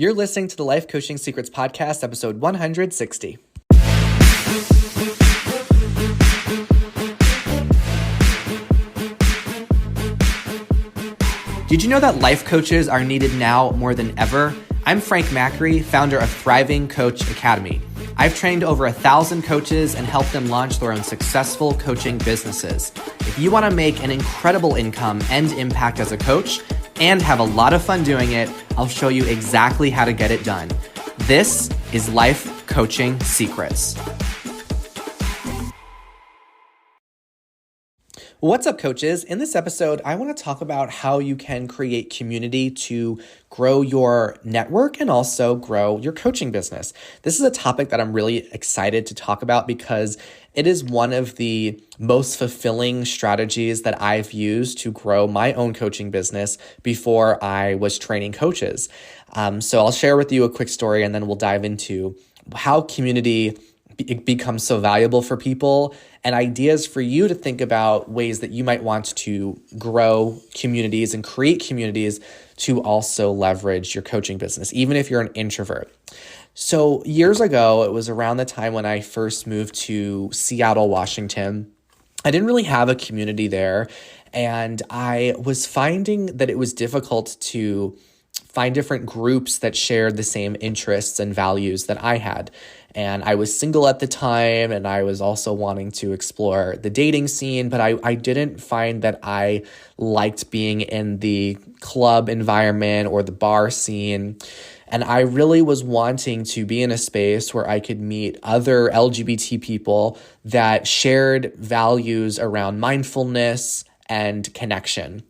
You're listening to the Life Coaching Secrets Podcast, episode 160. Did you know that life coaches are needed now more than ever? I'm Frank Macri, founder of Thriving Coach Academy. I've trained over 1,000 coaches and helped them launch their own successful coaching businesses. If you want to make an incredible income and impact as a coach and have a lot of fun doing it, I'll show you exactly how to get it done. This is Life Coaching Secrets. What's up, coaches? In this episode, I want to talk about how you can create community to grow your network and also grow your coaching business. This is a topic that I'm really excited to talk about because it is one of the most fulfilling strategies that I've used to grow my own coaching business before I was training coaches. So I'll share with you a quick story and then we'll dive into how community it becomes so valuable for people and ideas for you to think about ways that you might want to grow communities and create communities to also leverage your coaching business, even if you're an introvert. So years ago, it was around the time when I first moved to Seattle, Washington. I didn't really have a community there, and I was finding that it was difficult to find different groups that shared the same interests and values that I had. And I was single at the time, and I was also wanting to explore the dating scene, but I didn't find that I liked being in the club environment or the bar scene. And I really was wanting to be in a space where I could meet other LGBT people that shared values around mindfulness and connection.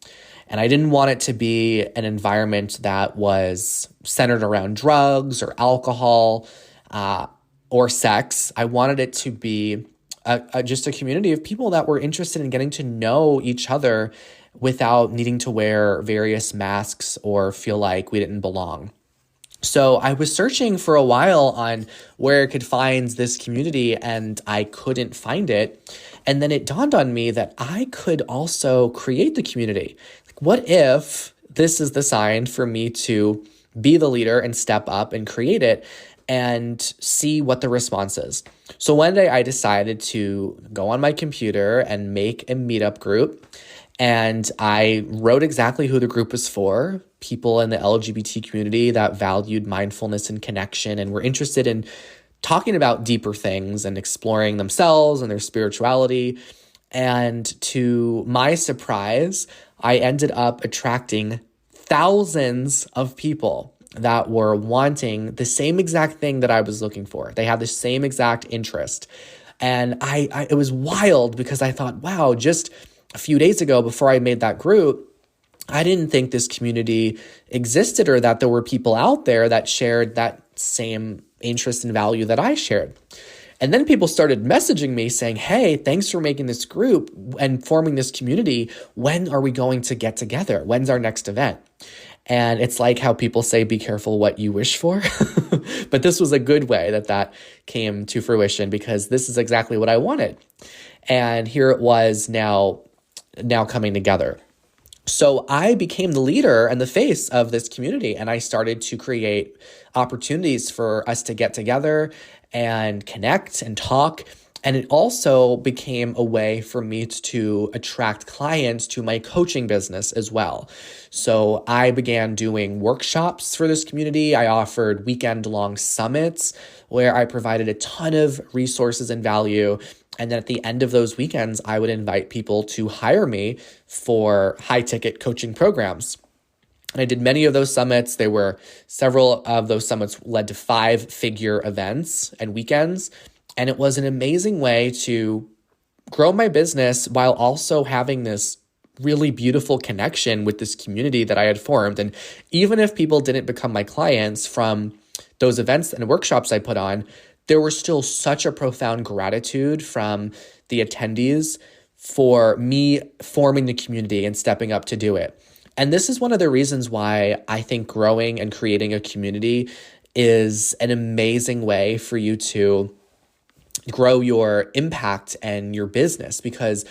And I didn't want it to be an environment that was centered around drugs or alcohol or sex. I wanted it to be just a community of people that were interested in getting to know each other without needing to wear various masks or feel like we didn't belong. So I was searching for a while on where I could find this community, and I couldn't find it. And then it dawned on me that I could also create the community. What if this is the sign for me to be the leader and step up and create it and see what the response is? So one day I decided to go on my computer and make a meetup group. And I wrote exactly who the group was for, people in the LGBT community that valued mindfulness and connection and were interested in talking about deeper things and exploring themselves and their spirituality. And to my surprise, I ended up attracting thousands of people that were wanting the same exact thing that I was looking for. They had the same exact interest. And it was wild because I thought, wow, just a few days ago before I made that group, I didn't think this community existed or that there were people out there that shared that same interest and value that I shared. And then people started messaging me saying, hey, thanks for making this group and forming this community. When are we going to get together? When's our next event? And it's like how people say, be careful what you wish for. But this was a good way that came to fruition because this is exactly what I wanted. And here it was now coming together. So I became the leader and the face of this community, and I started to create opportunities for us to get together and connect and talk. And it also became a way for me to attract clients to my coaching business as well. So I began doing workshops for this community. I offered weekend-long summits where I provided a ton of resources and value. And then at the end of those weekends, I would invite people to hire me for high-ticket coaching programs. And I did many of those summits. Several of those summits led to 5-figure events and weekends. And it was an amazing way to grow my business while also having this really beautiful connection with this community that I had formed. And even if people didn't become my clients from those events and workshops I put on, there was still such a profound gratitude from the attendees for me forming the community and stepping up to do it. And this is one of the reasons why I think growing and creating a community is an amazing way for you to grow your impact and your business, because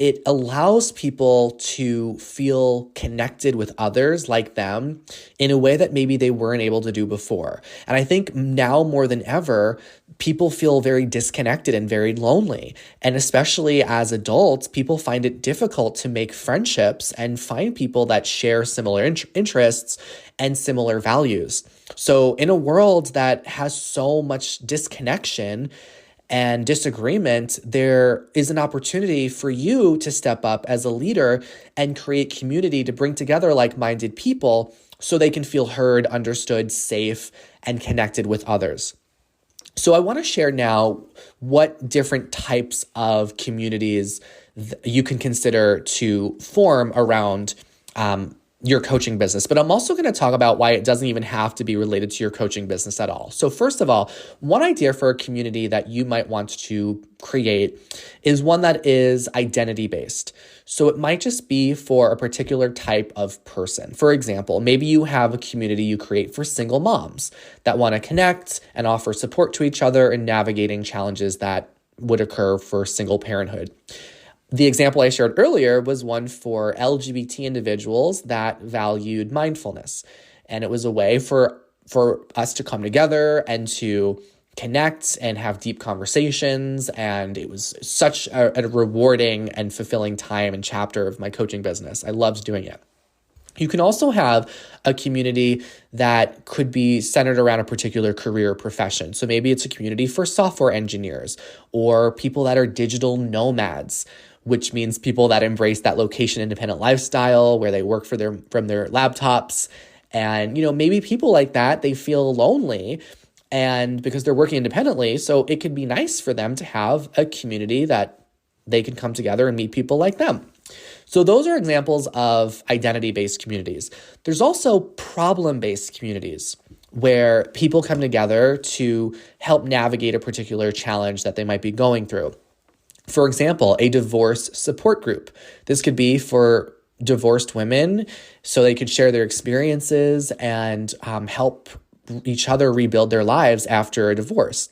it allows people to feel connected with others like them in a way that maybe they weren't able to do before. And I think now more than ever, people feel very disconnected and very lonely. And especially as adults, people find it difficult to make friendships and find people that share similar interests and similar values. So in a world that has so much disconnection and disagreement, there is an opportunity for you to step up as a leader and create community to bring together like-minded people so they can feel heard, understood, safe, and connected with others. So I want to share now what different types of communities you can consider to form around your coaching business. But I'm also going to talk about why it doesn't even have to be related to your coaching business at all. So first of all, one idea for a community that you might want to create is one that is identity-based. So it might just be for a particular type of person. For example, maybe you have a community you create for single moms that want to connect and offer support to each other in navigating challenges that would occur for single parenthood. The example I shared earlier was one for LGBT individuals that valued mindfulness. And it was a way for us to come together and to connect and have deep conversations. And it was such a rewarding and fulfilling time and chapter of my coaching business. I loved doing it. You can also have a community that could be centered around a particular career or profession. So maybe it's a community for software engineers or people that are digital nomads, which means people that embrace that location-independent lifestyle where they work from their laptops. And, maybe people like that, they feel lonely and because they're working independently. So it could be nice for them to have a community that they can come together and meet people like them. So those are examples of identity-based communities. There's also problem-based communities where people come together to help navigate a particular challenge that they might be going through. For example, a divorce support group. This could be for divorced women so they could share their experiences and help each other rebuild their lives after a divorce.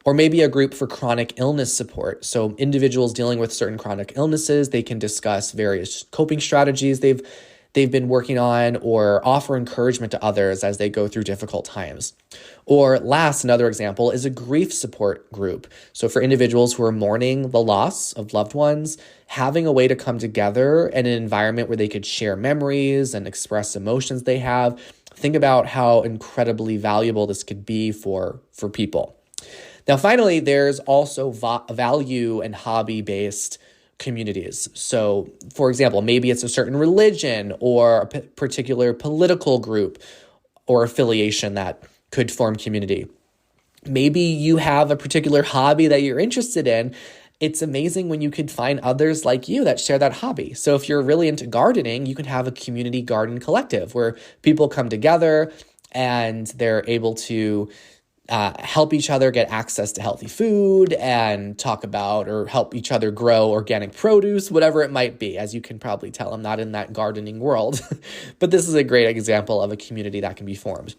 Or maybe a group for chronic illness support. So individuals dealing with certain chronic illnesses, they can discuss various coping strategies they've been working on or offer encouragement to others as they go through difficult times. Or last, another example is a grief support group. So for individuals who are mourning the loss of loved ones, having a way to come together in an environment where they could share memories and express emotions they have. Think about how incredibly valuable this could be for people. Now, finally, there's also value and hobby-based communities. So, for example, maybe it's a certain religion or a particular political group or affiliation that could form community. Maybe you have a particular hobby that you're interested in. It's amazing when you could find others like you that share that hobby. So if you're really into gardening, you can have a community garden collective where people come together and they're able to help each other get access to healthy food and talk about or help each other grow organic produce, whatever it might be. As you can probably tell, I'm not in that gardening world, but this is a great example of a community that can be formed.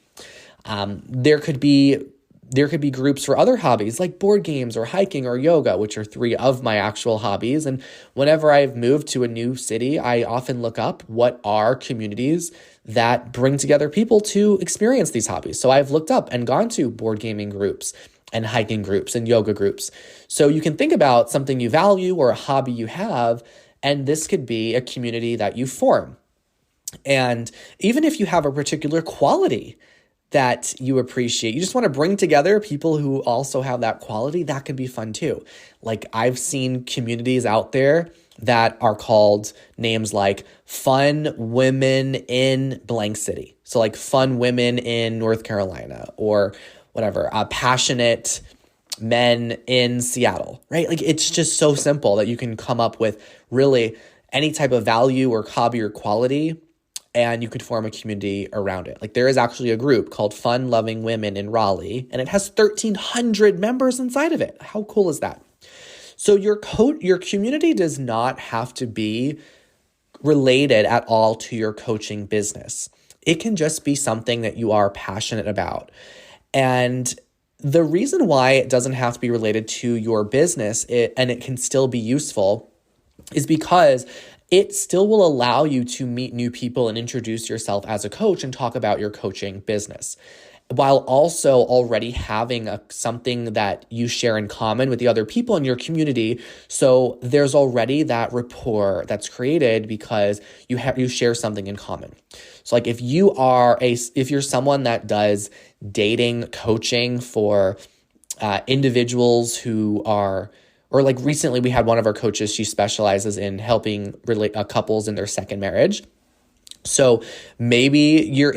There could be groups for other hobbies like board games or hiking or yoga, which are three of my actual hobbies. And whenever I've moved to a new city, I often look up what are communities that bring together people to experience these hobbies. So I've looked up and gone to board gaming groups and hiking groups and yoga groups. So you can think about something you value or a hobby you have, and this could be a community that you form. And even if you have a particular quality that you appreciate, you just want to bring together people who also have that quality, that can be fun too. Like I've seen communities out there that are called names like Fun Women in blank city. So like Fun Women in North Carolina or whatever, Passionate Men in Seattle, right? Like it's just so simple that you can come up with really any type of value or hobby or quality, and you could form a community around it. Like there is actually a group called Fun Loving Women in Raleigh, and it has 1,300 members inside of it. How cool is that? So your community does not have to be related at all to your coaching business. It can just be something that you are passionate about. And the reason why it doesn't have to be related to your business, and it can still be useful, is because it still will allow you to meet new people and introduce yourself as a coach and talk about your coaching business, while also already having something that you share in common with the other people in your community. So there's already that rapport that's created because you share something in common. So like if you're someone that does dating coaching for individuals who are, or like recently we had one of our coaches, she specializes in helping couples in their second marriage. So maybe you're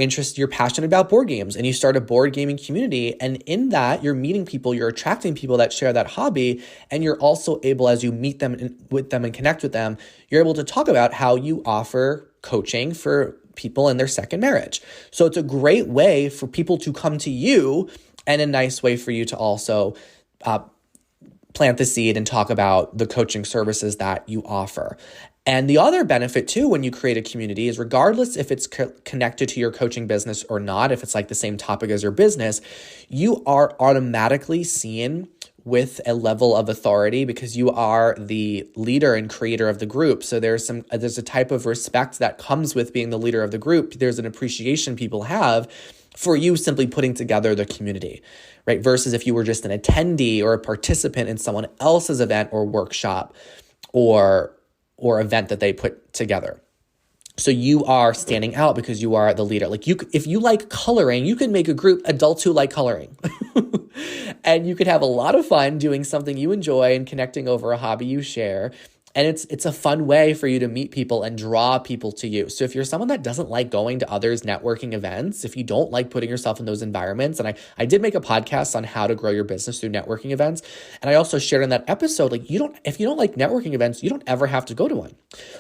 passionate about board games and you start a board gaming community, and in that you're meeting people, you're attracting people that share that hobby, and you're also able, as you meet them with them and connect with them, you're able to talk about how you offer coaching for people in their second marriage. So it's a great way for people to come to you, and a nice way for you to also plant the seed and talk about the coaching services that you offer. And the other benefit too, when you create a community, is regardless if it's connected to your coaching business or not, if it's like the same topic as your business, you are automatically seen with a level of authority because you are the leader and creator of the group. So there's a type of respect that comes with being the leader of the group. There's an appreciation people have for you simply putting together the community, right? Versus if you were just an attendee or a participant in someone else's event or workshop or event that they put together. So you are standing out because you are the leader. Like if you like coloring, you can make a group, adults who like coloring. And you could have a lot of fun doing something you enjoy and connecting over a hobby you share. And it's a fun way for you to meet people and draw people to you. So if you're someone that doesn't like going to others' networking events, if you don't like putting yourself in those environments, and I did make a podcast on how to grow your business through networking events. And I also shared in that episode, like if you don't like networking events, you don't ever have to go to one.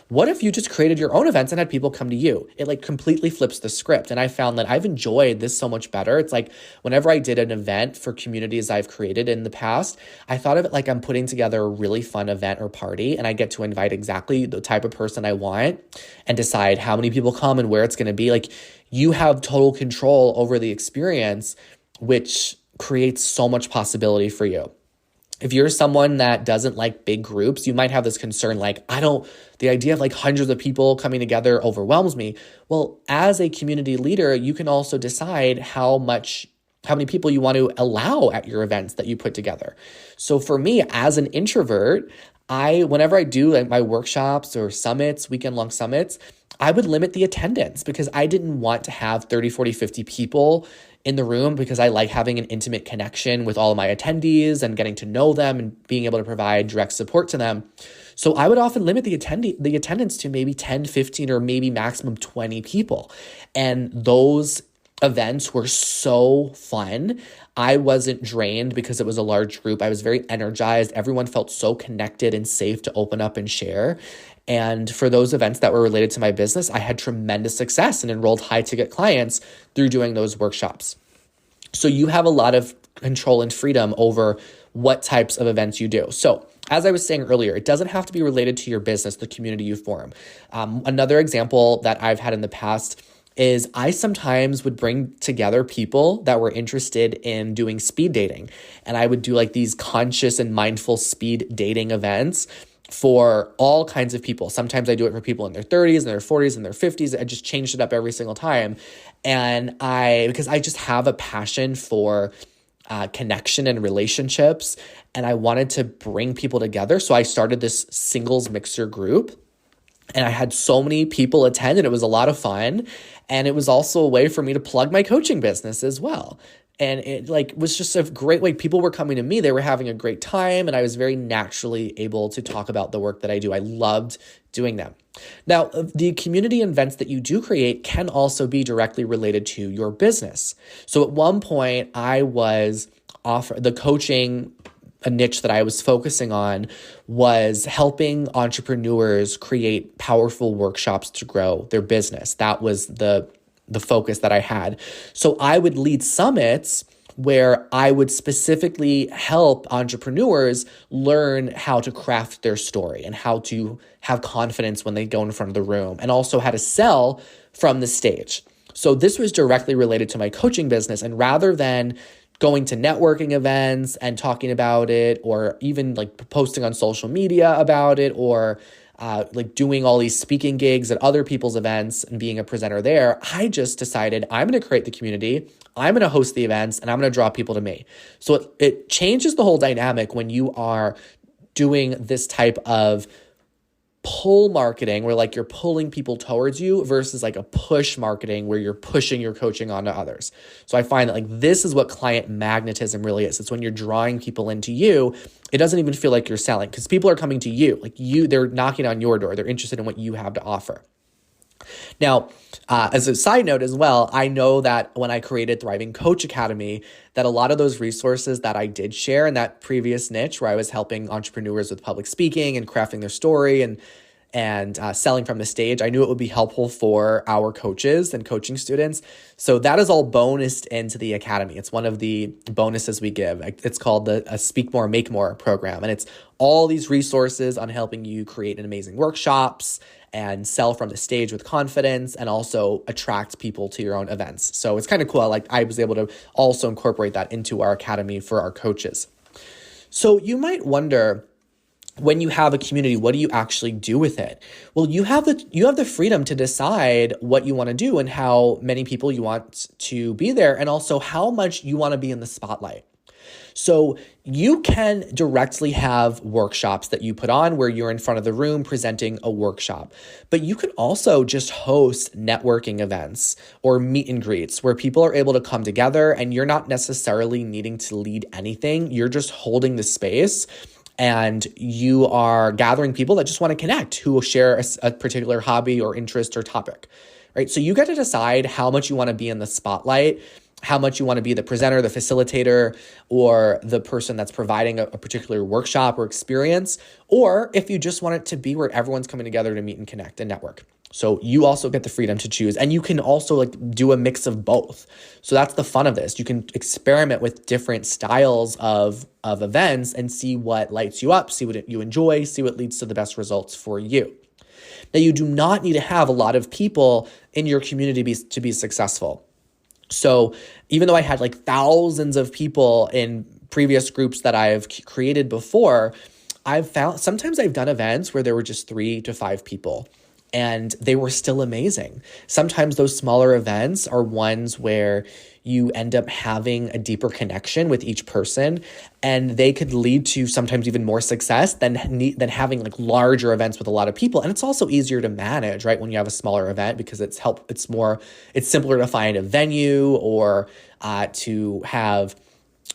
What if you just created your own events and had people come to you? It like completely flips the script. And I found that I've enjoyed this so much better. It's like whenever I did an event for communities I've created in the past, I thought of it like I'm putting together a really fun event or party, and I get to invite exactly the type of person I want and decide how many people come and where it's going to be. Like you have total control over the experience, which creates so much possibility for you. If you're someone that doesn't like big groups, you might have this concern like, the idea of like hundreds of people coming together overwhelms me. Well, as a community leader, you can also decide how many people you want to allow at your events that you put together. So for me, as an introvert, whenever I do like my workshops or summits, weekend-long summits, I would limit the attendance because I didn't want to have 30, 40, 50 people in the room because I like having an intimate connection with all of my attendees and getting to know them and being able to provide direct support to them. So I would often limit the attendance to maybe 10, 15, or maybe maximum 20 people. And those events were so fun. I wasn't drained because it was a large group. I was very energized. Everyone felt so connected and safe to open up and share. And for those events that were related to my business, I had tremendous success and enrolled high ticket clients through doing those workshops. So you have a lot of control and freedom over what types of events you do. So as I was saying earlier, it doesn't have to be related to your business, the community you form. Another example that I've had in the past is I sometimes would bring together people that were interested in doing speed dating. And I would do like these conscious and mindful speed dating events for all kinds of people. Sometimes I do it for people in their 30s and their 40s and their 50s. I just changed it up every single time. And because I just have a passion for connection and relationships, and I wanted to bring people together. So I started this singles mixer group. And I had so many people attend, and it was a lot of fun. And it was also a way for me to plug my coaching business as well. And it was just a great way. People were coming to me, they were having a great time, and I was very naturally able to talk about the work that I do. I loved doing them. Now, the community events that you do create can also be directly related to your business. So at one point, I was the coaching a niche that I was focusing on was helping entrepreneurs create powerful workshops to grow their business. That was the focus that I had. So I would lead summits where I would specifically help entrepreneurs learn how to craft their story and how to have confidence when they go in front of the room, and also how to sell from the stage. So this was directly related to my coaching business. And rather than going to networking events and talking about it, or even like posting on social media about it, or like doing all these speaking gigs at other people's events and being a presenter there. I just decided I'm going to create the community, I'm going to host the events, and I'm going to draw people to me. So it changes the whole dynamic when you are doing this type of pull marketing where like you're pulling people towards you versus like a push marketing where you're pushing your coaching onto others. So I find that like this is what client magnetism really is. It's when you're drawing people into you. It doesn't even feel like you're selling because people are coming to you. Like they're knocking on your door. They're interested in what you have to offer. Now, as a side note as well, I know that when I created Thriving Coach Academy, that a lot of those resources that I did share in that previous niche where I was helping entrepreneurs with public speaking and crafting their story and selling from the stage, I knew it would be helpful for our coaches and coaching students. So that is all bonused into the academy. It's one of the bonuses we give. It's called the Speak More, Make More program. And it's all these resources on helping you create an amazing workshops and sell from the stage with confidence and also attract people to your own events. So it's kind of cool. I was able to also incorporate that into our academy for our coaches. So you might wonder, when you have a community, what do you actually do with it? Well, you have the freedom to decide what you want to do and how many people you want to be there, and also how much you want to be in the spotlight. So you can directly have workshops that you put on where you're in front of the room presenting a workshop, but you can also just host networking events or meet and greets where people are able to come together and you're not necessarily needing to lead anything. You're just holding the space and you are gathering people that just want to connect, who will share a particular hobby or interest or topic, right? So you get to decide how much you want to be in the spotlight, how much you want to be the presenter, the facilitator, or the person that's providing a particular workshop or experience, or if you just want it to be where everyone's coming together to meet and connect and network. So you also get the freedom to choose, and you can also do a mix of both. So that's the fun of this. You can experiment with different styles of events and see what lights you up, see what you enjoy, see what leads to the best results for you. Now, you do not need to have a lot of people in your community to be successful. So even though I had thousands of people in previous groups that I've created before, I've found sometimes I've done events where there were just 3 to 5 people and they were still amazing. Sometimes those smaller events are ones where you end up having a deeper connection with each person, and they could lead to sometimes even more success than having larger events with a lot of people. And it's also easier to manage, right, when you have a smaller event, because it's simpler to find a venue or to have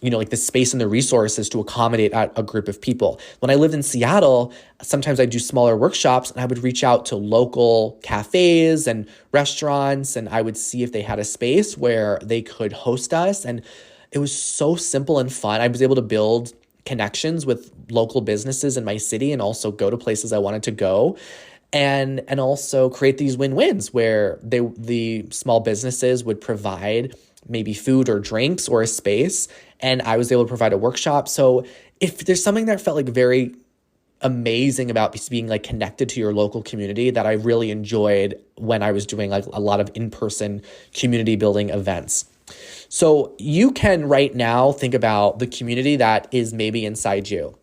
the space and the resources to accommodate a group of people. When I lived in Seattle, sometimes I'd do smaller workshops and I would reach out to local cafes and restaurants, and I would see if they had a space where they could host us. And it was so simple and fun. I was able to build connections with local businesses in my city and also go to places I wanted to go. And also create these win-wins where the small businesses would provide maybe food or drinks or a space, and I was able to provide a workshop. So if there's something that felt very amazing about being connected to your local community that I really enjoyed when I was doing a lot of in-person community building events. So you can right now think about the community that is maybe inside you.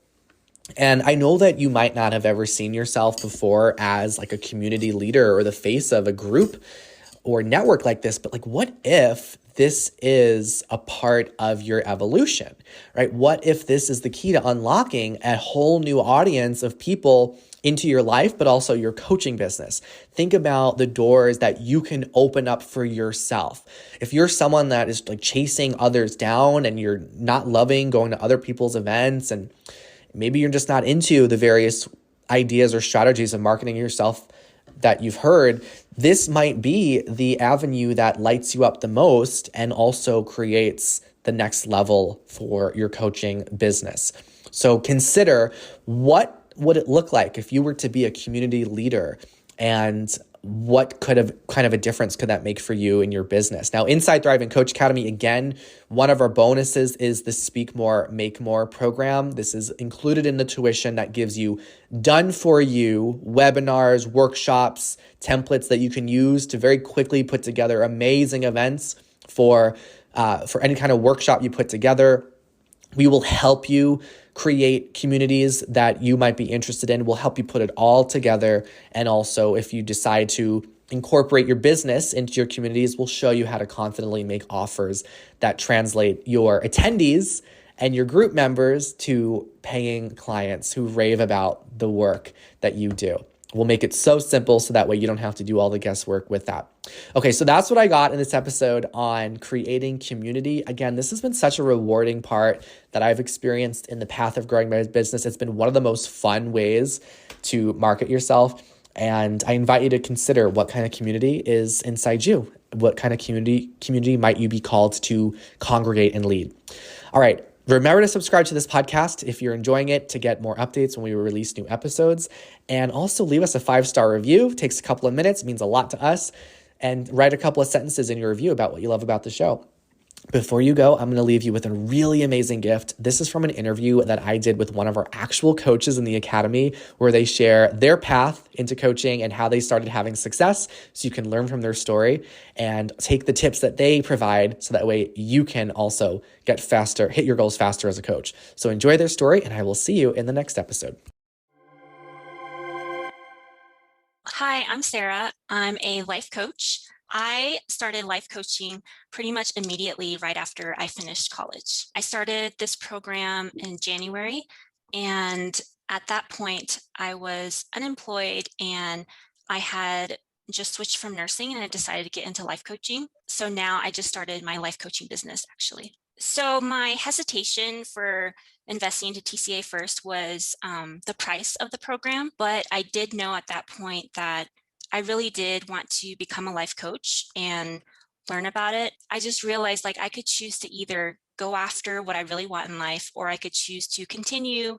And I know that you might not have ever seen yourself before as a community leader or the face of a group or network like this, but what if this is a part of your evolution, right? What if this is the key to unlocking a whole new audience of people into your life, but also your coaching business? Think about the doors that you can open up for yourself. If you're someone that is chasing others down and you're not loving going to other people's events, and maybe you're just not into the various ideas or strategies of marketing yourself that you've heard, this might be the avenue that lights you up the most and also creates the next level for your coaching business. So consider, what would it look like if you were to be a community leader, and what kind of a difference could that make for you in your business? Now, inside Thriving Coach Academy, again, one of our bonuses is the Speak More, Make More program. This is included in the tuition that gives you done for you webinars, workshops, templates that you can use to very quickly put together amazing events for any kind of workshop you put together. We will help you create communities that you might be interested in. We'll help you put it all together. And also, if you decide to incorporate your business into your communities, we'll show you how to confidently make offers that translate your attendees and your group members to paying clients who rave about the work that you do. We'll make it so simple so that way you don't have to do all the guesswork with that. Okay, so that's what I got in this episode on creating community. Again, this has been such a rewarding part that I've experienced in the path of growing my business. It's been one of the most fun ways to market yourself. And I invite you to consider what kind of community is inside you. What kind of community might you be called to congregate and lead? All right. Remember to subscribe to this podcast if you're enjoying it to get more updates when we release new episodes. And also leave us a 5-star review. It takes a couple of minutes, means a lot to us. And write a couple of sentences in your review about what you love about the show. Before you go, I'm going to leave you with a really amazing gift. This is from an interview that I did with one of our actual coaches in the academy, where they share their path into coaching and how they started having success, so you can learn from their story and take the tips that they provide so that way you can also get faster, hit your goals faster as a coach. So enjoy their story, and I will see you in the next episode. Hi, I'm Sarah. I'm a life coach. I started life coaching pretty much immediately right after I finished college. I started this program in January, and at that point, I was unemployed and I had just switched from nursing and I decided to get into life coaching. So now I just started my life coaching business, actually. So my hesitation for investing into TCA first was the price of the program, but I did know at that point that I really did want to become a life coach and learn about it. I just realized I could choose to either go after what I really want in life, or I could choose to continue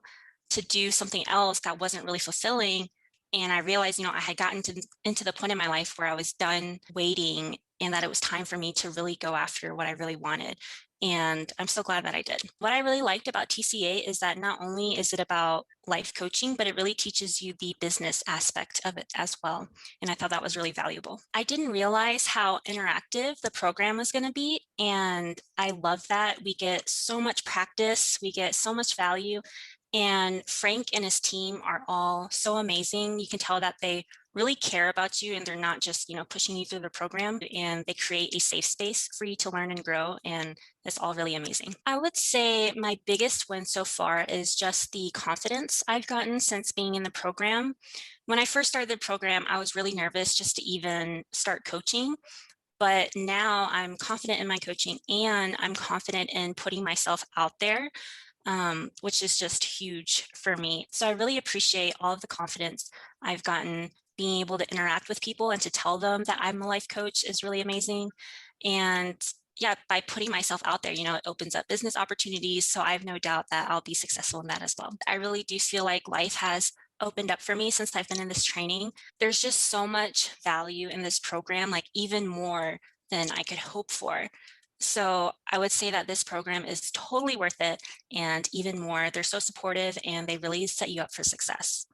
to do something else that wasn't really fulfilling. And I realized, I had gotten into the point in my life where I was done waiting and that it was time for me to really go after what I really wanted. And I'm so glad that I did. What I really liked about TCA is that not only is it about life coaching, but it really teaches you the business aspect of it as well. And I thought that was really valuable. I didn't realize how interactive the program was going to be. And I love that. We get so much practice. We get so much value. And Frank and his team are all so amazing. You can tell that they really care about you and they're not just, pushing you through the program, and they create a safe space for you to learn and grow. And it's all really amazing. I would say my biggest win so far is just the confidence I've gotten since being in the program. When I first started the program, I was really nervous just to even start coaching. But now I'm confident in my coaching and I'm confident in putting myself out there, which is just huge for me. So I really appreciate all of the confidence I've gotten. Being able to interact with people and to tell them that I'm a life coach is really amazing. And yeah, by putting myself out there, it opens up business opportunities. So I have no doubt that I'll be successful in that as well. I really do feel like life has opened up for me since I've been in this training. There's just so much value in this program, even more than I could hope for. So I would say that this program is totally worth it. And even more, they're so supportive and they really set you up for success.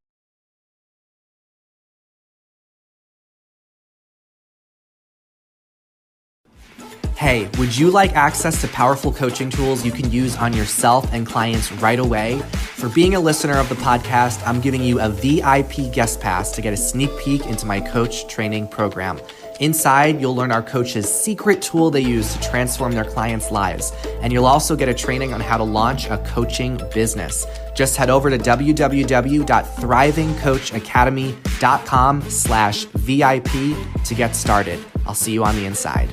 Hey, would you like access to powerful coaching tools you can use on yourself and clients right away? For being a listener of the podcast, I'm giving you a VIP guest pass to get a sneak peek into my coach training program. Inside, you'll learn our coach's secret tool they use to transform their clients' lives. And you'll also get a training on how to launch a coaching business. Just head over to www.thrivingcoachacademy.com/VIP to get started. I'll see you on the inside.